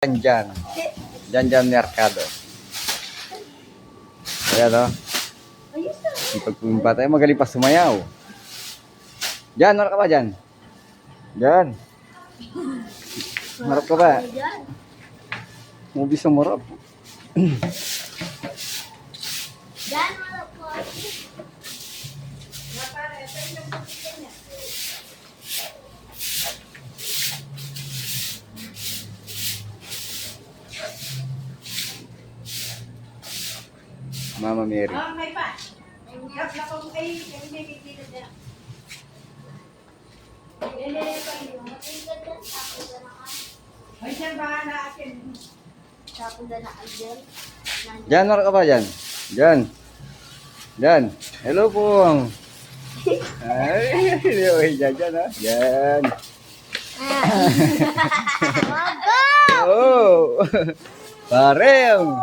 Dyan. Dyan Mercado. Ayan o. Pagpumpa tayo, magaling pa sumayaw. Dyan, marap ka ba dyan? Dyan. Marap ka ba? Mubis ang marap. Dyan, marap ko. Mama Mary. Oh, may pa. Kap na kung ay may bibili na. Ay, siya ba na akin? Dyan, marap ka ba dyan? Dyan. Dyan. Hello po. Ay, dyan ha. Dyan. Oh. Parem.